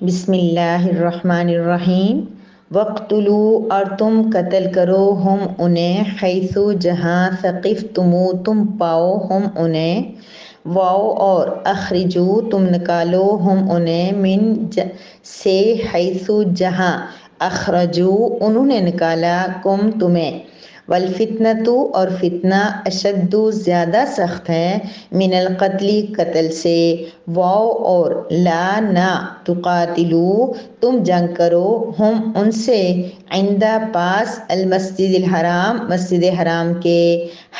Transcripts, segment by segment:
بسم اللہ الرحمن الرحیم۔ وقتلو اور تم قتل کرو ہم انہیں حیثو جہاں ثقفتمو تم پاؤ ہم انہیں واؤ اور اخرجو تم نکالو ہم انہیں سے حیثو جہاں اخرجو انہوں نے نکالا کم تمہیں والفتنۃ اور فتنہ اشد زیادہ سخت ہے من القتل قتل سے واؤ اور لا نہ تقاتلو تم جنگ کرو ہم ان سے عندہ پاس المسجد الحرام مسجد حرام کے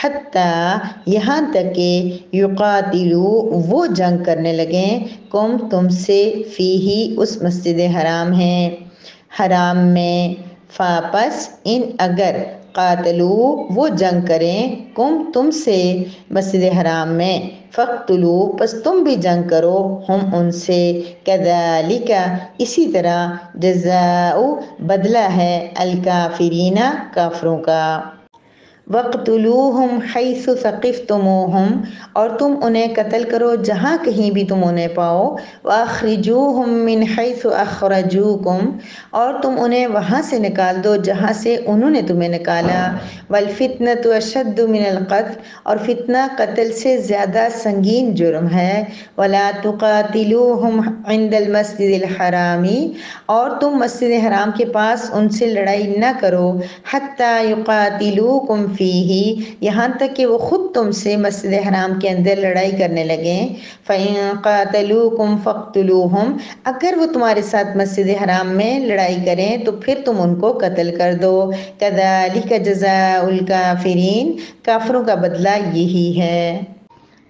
حتیٰ یہاں تک کہ یقاتلو وہ جنگ کرنے لگیں کم تم سے فیہی اس مسجد حرام میں فاپس ان اگر قاتلو وہ جنگ کریں کم تم سے مسجد حرام میں فقتلو پس تم بھی جنگ کرو ہم ان سے کذالک اسی طرح جزاء بدلہ ہے الکافرین کافروں کا۔ وَاقْتُلُوهُمْ حَيْثُ ثَقِفْتُمُوهُمْ اور تم انہیں قتل کرو جہاں کہیں بھی تم انہیں پاؤ وَأَخْرِجُوهُمْ مِنْ حَيْثُ أَخْرَجُوكُمْ اور تم انہیں وہاں سے نکال دو جہاں سے انہوں نے تمہیں نکالا وَالْفِتْنَةُ أَشَدُّ مِنَ الْقَتْلِ اور فتنہ قتل سے زیادہ سنگین جرم ہے وَلَا تُقَاتِلُوهُمْ عِنْدَ الْمَسْجِدِ الْحَرَامِ اور تم مسجد حرام کے پاس ان سے لڑائی نہ کرو حَتَّى يُقَاتِلُوكُمْ فیہی یہاں تک کہ وہ خود تم سے مسجد حرام کے اندر لڑائی کرنے لگیں فَإِن قَاتَلُوكُمْ فَاقْتُلُوهُمْ اگر وہ تمہارے ساتھ مسجد حرام میں لڑائی کریں تو پھر تم ان کو قتل کر دو كَذَلِكَ جَزَاءُ الْكَافِرِينَ کافروں کا بدلہ یہی ہے۔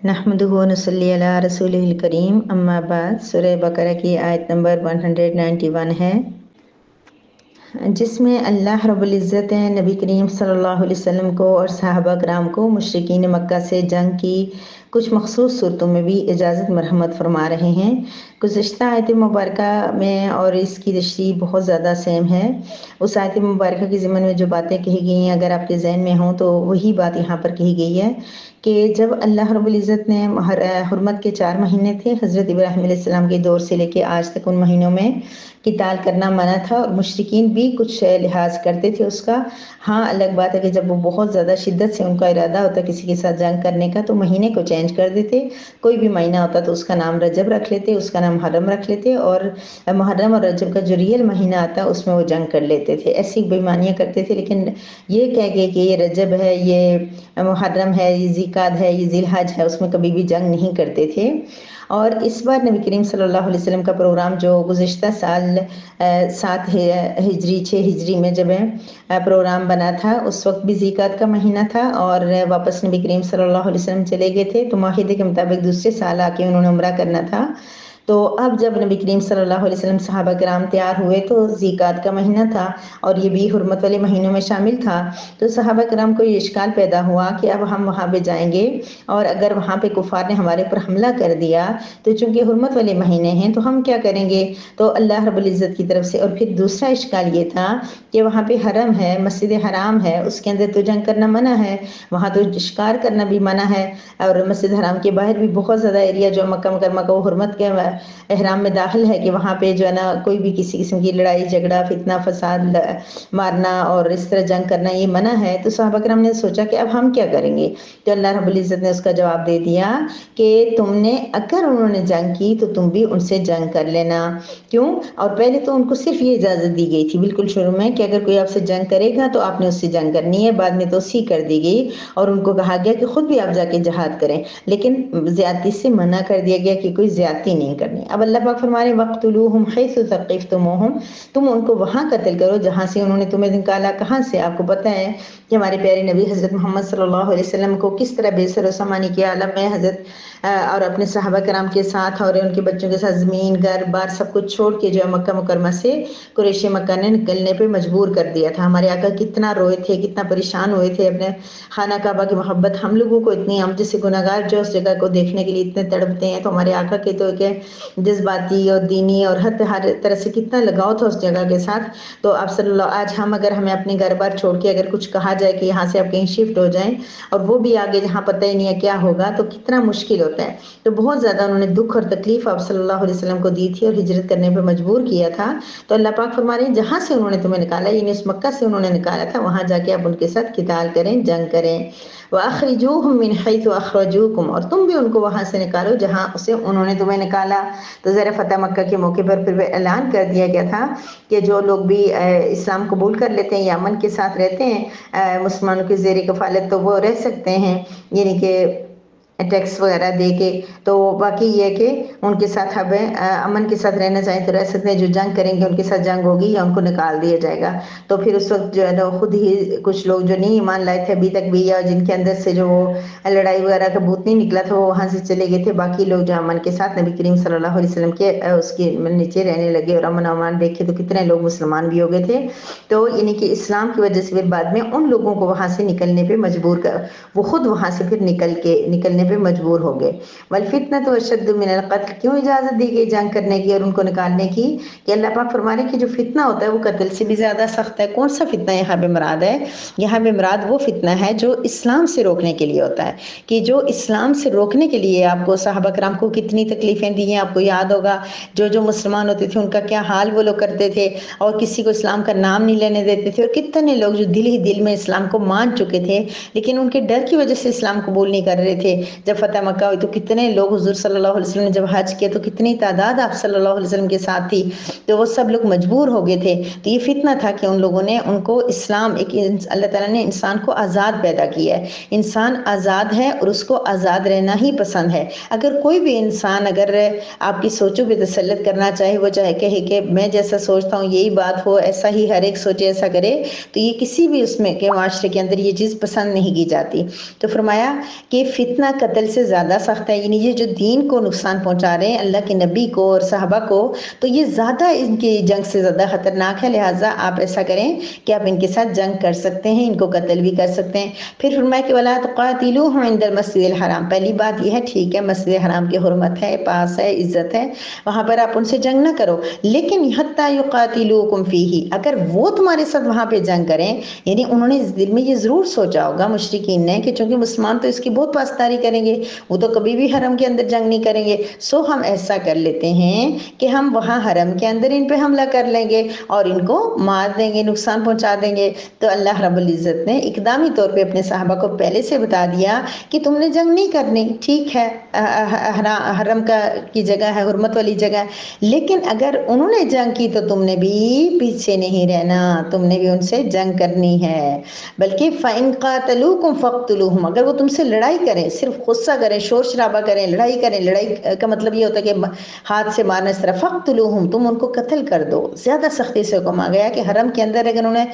نحمدہ و نصلی علی رسولہ الکریم اما بعد سورہ بقرہ کی آیت نمبر 191 ہے جس میں اللہ رب العزت نے نبی کریم صلی اللہ علیہ وسلم کو اور صحابہ کرام کو مشرکین مکہ سے جنگ کی کچھ مخصوص صورتوں میں بھی اجازت مرحمت فرما رہے ہیں۔ گزشتہ آیت مبارکہ میں اور اس کی تشریح بہت زیادہ سیم ہے۔ اس آیت مبارکہ کے ضمن میں جو باتیں کہی گئی ہیں اگر آپ کے ذہن میں ہوں تو وہی بات یہاں پر کہی گئی ہے کہ جب اللہ رب العزت نے حرمت کے 4 مہینے تھے حضرت ابراہیم علیہ السلام کے دور سے لے کے آج تک ان مہینوں میں قتال کرنا منع تھا اور مشرکین بھی کچھ لحاظ کرتے تھے اس کا۔ ہاں الگ بات ہے کہ جب وہ بہت زیادہ شدت سے ان کا ارادہ ہوتا کسی کے ساتھ جنگ کرنے کا تو مہینے کو چینج کر دیتے، کوئی بھی مہینہ ہوتا تو اس کا نام رجب رکھ لیتے، اس کا نام محرم رکھ لیتے اور محرم اور رجب کا جو ریئل مہینہ آتا اس میں وہ جنگ کر لیتے تھے، ایسی بےایمانیاں کرتے تھے۔ لیکن یہ کہہ کے کہ یہ رجب ہے، یہ محرم ہے، یہ ذیقعدہ ہے، یہ ذی الحج ہے، اس میں کبھی بھی جنگ نہیں کرتے تھے۔ اور اس بار نبی کریم صلی اللہ علیہ وسلم کا پروگرام جو گزشتہ سال 7 ہجری 6 ہجری میں جب پروگرام بنا تھا اس وقت بھی ذیقعدہ کا مہینہ تھا اور واپس نبی کریم صلی اللہ علیہ وسلم چلے گئے تھے تو معاہدے کے مطابق دوسرے سال آ کے انہوں نے عمرہ کرنا تھا۔ تو اب جب نبی کریم صلی اللہ علیہ وسلم صحابہ کرام تیار ہوئے تو ذیقعدہ کا مہینہ تھا اور یہ بھی حرمت والے مہینوں میں شامل تھا، تو صحابہ کرام کو یہ اشکال پیدا ہوا کہ اب ہم وہاں پہ جائیں گے اور اگر وہاں پہ کفار نے ہمارے پر حملہ کر دیا تو چونکہ حرمت والے مہینے ہیں تو ہم کیا کریں گے۔ تو اللہ رب العزت کی طرف سے اور پھر دوسرا اشکال یہ تھا کہ وہاں پہ حرم ہے، مسجد حرام ہے، اس کے اندر تو جنگ کرنا منع ہے، وہاں تو شکار کرنا بھی منع ہے اور مسجد حرام کے باہر بھی بہت زیادہ ایریا جو مکہ مکرمہ کو حرمت کے احرام میں داخل ہے کہ وہاں پہ جو ہے نا کوئی بھی کسی قسم کی لڑائی جھگڑا فتنہ فساد مارنا اور اس طرح جنگ کرنا یہ منع ہے۔ تو صحابہ کرام نے سوچا کہ اب ہم کیا کریں گے، تو اللہ رب العزت نے اس کا جواب دے دیا کہ تم نے اگر انہوں نے جنگ کی تو تم بھی ان سے جنگ کر لینا۔ کیوں؟ اور پہلے تو ان کو صرف یہ اجازت دی گئی تھی بالکل شروع میں کہ اگر کوئی آپ سے جنگ کرے گا تو آپ نے اس سے جنگ کرنی ہے، بعد میں توسیع کر دی گئی اور ان کو کہا گیا کہ خود بھی آپ جا کے جہاد کریں، لیکن زیادتی سے منع کر دیا گیا کہ کوئی زیادتی نہیں کرنی۔ اب اللہ پاک فرما رہے ہیں وَاقْتُلُوهُمْ حَيْثُ ثَقِفْتُمُوهُمْ تم ان کو وہاں قتل کرو جہاں سے انہوں نے تمہیں نکالا۔ کہاں سے؟ آپ کو پتہ ہے کہ ہمارے پیارے نبی حضرت محمد صلی اللہ علیہ وسلم کو کس طرح بے سر و سامانی کے عالم میں حضرت اور اپنے صحابہ کرام کے ساتھ اور ان کے بچوں کے ساتھ زمین گھر بار سب کچھ چھوڑ کے جو ہے مکہ مکرمہ سے قریش مکہ نے نکلنے پہ مجبور کر دیا تھا۔ ہمارے آقا کتنا روئے تھے، کتنا پریشان ہوئے تھے، اپنے خانہ کعبہ کی محبت ہم لوگوں کو اتنی، ہم جیسے گناہگار جو اس جگہ کو دیکھنے کے لیے اتنے تڑپتے ہیں تو ہمارے آقا کے تو کہ جذباتی اور دینی اور ہر طرح سے کتنا لگاؤ تھا اس جگہ کے ساتھ۔ تو آپ صلی اللہ آج ہم اگر ہمیں اپنے گھر بار چھوڑ کے اگر کچھ کہا جائے کہ یہاں سے آپ کہیں شفٹ ہو جائیں اور وہ بھی آگے جہاں پتہ ہی نہیں ہے کیا ہوگا تو کتنا مشکل ہو ہوتا ہے۔ تو بہت زیادہ انہوں نے دکھ اور تکلیف آپ صلی اللہ علیہ وسلم کو دی تھی اور ہجرت کرنے پہ مجبور کیا تھا، تو اللہ پاک فرما رہے ہیں جہاں سے انہوں نے تمہیں نکالا، یعنی اس مکہ سے انہوں نے نکالا تھا، وہاں جا کے آپ ان کے ساتھ قتال کریں، جنگ کریں۔ وَأَخْرِجُوهُم مِّنْ حَيْثُ أَخْرَجُوكُمْ، اور تم بھی ان کو وہاں سے نکالو جہاں سے انہوں نے تمہیں نکالا۔ تو زیر فتح مکہ کے موقع پر پھر اعلان کر دیا گیا تھا کہ جو لوگ بھی اسلام قبول کر لیتے ہیں یا امن کے ساتھ رہتے ہیں مسلمانوں کے زیر کفالت، تو وہ رہ سکتے ہیں، یعنی کہ ٹیکس وغیرہ دے کے۔ تو باقی یہ ہے کہ ان کے ساتھ اب امن کے ساتھ رہنا چاہیں تو رہ سکتے ہیں، جو جنگ کریں گے ان کے ساتھ جنگ ہوگی یا ان کو نکال دیا جائے گا۔ تو پھر اس وقت جو ہے نا خود ہی کچھ لوگ جو نہیں ایمان لائے تھے ابھی تک بھی، یا جن کے اندر سے جو لڑائی وغیرہ کا بھوت نہیں نکلا تھا، وہ وہاں سے چلے گئے تھے۔ باقی لوگ جو امن کے ساتھ نبی کریم صلی اللہ علیہ وسلم کے اس کے نیچے رہنے لگے، اور امن امان دیکھے تو کتنے لوگ مسلمان بھی ہو گئے تھے۔ تو یعنی کہ اسلام کی وجہ سے پھر بعد میں ان لوگوں کو وہاں سے نکلنے پہ مجبور کر، وہ خود وہاں سے پھر نکلنے پہ مجبور ہو گئے۔ والفتنة اشد من القتل، کیوں اجازت دی گئی جنگ کرنے کی اور ان کو نکالنے کی؟ کہ اللہ پاک فرما رہے ہیں کہ جو فتنہ ہوتا ہے وہ قتل سے بھی زیادہ سخت ہے۔ کون سا فتنہ یہاں پہ مراد ہے؟ یہاں پہ مراد وہ فتنہ ہے جو اسلام سے روکنے کے لیے ہوتا ہے، کہ جو اسلام سے روکنے کے لیے آپ کو صحابہ کرام کو کتنی تکلیفیں دی ہیں، آپ کو یاد ہوگا جو مسلمان ہوتے تھے ان کا کیا حال وہ لوگ کرتے تھے، اور کسی کو اسلام کا نام نہیں لینے دیتے تھے، اور کتنے لوگ جو دل ہی دل میں اسلام کو مان چکے تھے لیکن ان کے ڈر کی وجہ سے اسلام قبول نہیں کر رہے تھے۔ جب فتح مکہ ہوئی تو کتنے لوگ حضور صلی اللہ علیہ وسلم نے جب حج کیا تو کتنی تعداد آپ صلی اللہ علیہ وسلم کے ساتھ تھی، تو وہ سب لوگ مجبور ہو گئے تھے۔ تو یہ فتنہ تھا کہ ان لوگوں نے ان کو اسلام، ایک اللہ تعالیٰ نے انسان کو آزاد پیدا کیا ہے، انسان آزاد ہے اور اس کو آزاد رہنا ہی پسند ہے۔ اگر کوئی بھی انسان اگر آپ کی سوچوں پہ تسلط کرنا چاہے، وہ چاہے کہے کہ میں جیسا سوچتا ہوں یہی بات ہو، ایسا ہی ہر ایک سوچے ایسا کرے، تو یہ کسی بھی اس میں کے معاشرے کے اندر یہ چیز پسند نہیں کی جاتی۔ تو فرمایا کہ فتنہ قتل سے زیادہ سخت ہے، یعنی یہ جو دین کو نقصان پہنچا رہے ہیں اللہ کے نبی کو اور صحابہ کو، تو یہ زیادہ ان کی جنگ سے زیادہ خطرناک ہے، لہٰذا آپ ایسا کریں کہ آپ ان کے ساتھ جنگ کر سکتے ہیں، ان کو قتل بھی کر سکتے ہیں۔ پھر فرمایا کہ وَلَا تُقَاتِلُوهُمْ عِنْدَ الْمَسْجِدِ الْحَرَامِ، پہلی بات یہ ہے ٹھیک ہے مسجد حرام کی حرمت ہے، پاس ہے، عزت ہے، وہاں پر آپ ان سے جنگ نہ کرو، لیکن حَتَّى يُقَاتِلُوكُمْ فِيهِ، اگر وہ تمہارے ساتھ وہاں پہ جنگ کریں، یعنی انہوں نے دل میں یہ ضرور سوچا ہوگا مشرکین نے کہ چونکہ مسلمان تو اس کی بہت پاسداری کریں گے، وہ تو کبھی بھی حرم کے اندر جنگ نہیں کریں گے، سو ہم ایسا کر لیتے ہیں کہ ہم وہاں حرم کے اندر ان پہ حملہ کر لیں گے اور ان کو مار دیں گے، نقصان پہنچا دیں گے۔ تو اللہ رب العزت نے اقدامی طور پہ اپنے صحابہ کو پہلے سے بتا دیا کہ تم نے جنگ نہیں کرنی، ٹھیک ہے حرم کی جگہ ہے، حرمت والی جگہ ہے، لیکن اگر انہوں نے جنگ کی تو تم نے بھی پیچھے نہیں رہنا، تم نے بھی ان سے جنگ کرنی ہے۔ بلکہ فَإِن قَاتَلُوكُمْ فَاقْتُلُوهُمْ، اگر وہ تم سے لڑائی کریں، صرف غصہ کریں، شور شرابہ کریں، لڑائی کریں، لڑائی کا مطلب یہ ہوتا ہے کہ ہاتھ سے مارنا، اس طرح فَاقْتُلُوهُمْ، تم ان کو قتل کر دو۔ زیادہ سختی سے حکم آ گیا کہ حرم کے اندر اگر انہوں نے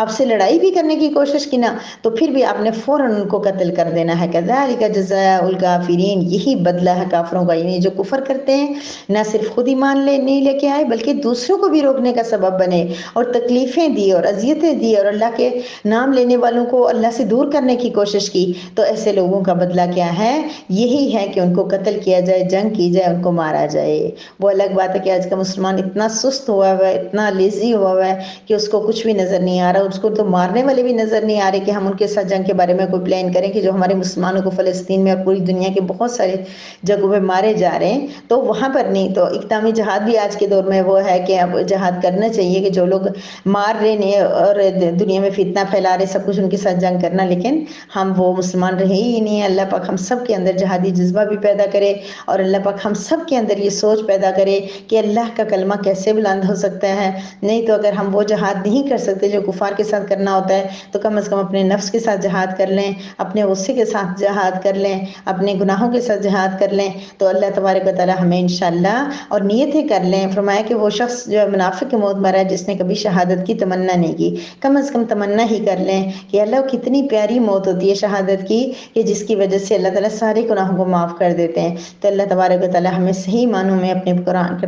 آپ سے لڑائی بھی کرنے کی کوشش کی نا تو پھر بھی آپ نے فوراً ان کو قتل کر دینا ہے۔ كَذَلِكَ جَزَاءُ الْكَافِرِينَ، یہی بدلہ ہے کافروں کا، یعنی جو کفر کرتے ہیں، نہ صرف خود ایمان نہیں لے کے آئے بلکہ دوسروں کو بھی روکنے کا سبب بنے اور تکلیفیں دی اور اذیتیں دی اور اللہ کے نام لینے والوں کو اللہ سے دور کرنے کی کوشش کی، تو ایسے لوگوں کا بدلہ کیا ہے؟ یہی ہے کہ ان کو قتل کیا جائے، جنگ کی جائے، ان کو مارا جائے۔ وہ الگ بات ہے کہ آج کا مسلمان اتنا سست ہوا ہوا ہے، اتنا لیزی ہوا ہوا ہے کہ اس کو کچھ بھی نظر نہیں آ رہا، اس کو تو مارنے والے بھی نظر نہیں آ رہے کہ ہم ان کے ساتھ جنگ کے بارے میں کوئی پلان کریں کہ جو ہمارے مسلمانوں کو فلسطین میں اور پوری دنیا کے بہت سارے جگہوں پہ مارے جا رہے ہیں، تو وہاں پر نہیں۔ تو اقدامی جہاد بھی آج کے دور میں وہ ہے کہ اب جہاد کرنا چاہیے کہ جو لوگ مار رہے ہیں اور دنیا میں فتنہ پھیلا رہے سب کچھ ان کے ساتھ جنگ کرنا، لیکن ہم وہ مسلمان رہے ہی نہیں ہیں۔ اللہ پاک ہم سب کے اندر جہادی جذبہ بھی پیدا کرے اور اللہ پاک ہم سب کے اندر یہ سوچ پیدا کرے کہ اللہ کا کلمہ کیسے بلند ہو سکتا ہے۔ نہیں تو اگر ہم وہ جہاد نہیں کر سکتے جو کفار کے ساتھ کرنا ہوتا ہے تو کم از کم اپنے نفس کے ساتھ جہاد کر لیں، اپنے غصے کے ساتھ جہاد کر لیں، اپنے گناہوں کے ساتھ جہاد کر لیں، تو اللہ تبارک و تعالی ہمیں انشاءاللہ، اور نیتیں کر لیں۔ فرمایا کہ وہ شخص جو منافق کی موت مرا ہے جس نے کبھی شہادت کی تمنا نہیں کی، کم از کم تمنا ہی کر لیں کہ اللہ کتنی پیاری موت ہوتی ہے شہادت کی، کہ جس کی وجہ سے اللہ تعالیٰ سارے گناہوں کو معاف کر دیتے ہیں۔ تو اللہ تبارک و تعالی ہمیں صحیح معنوں میں اپنے قرآن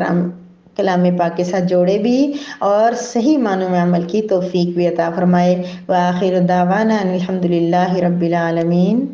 کلام پاک کے ساتھ جوڑے بھی اور صحیح معنوں میں عمل کی توفیق بھی عطا فرمائے۔ وآخر دعوانا ان الحمد للہ رب العالمین۔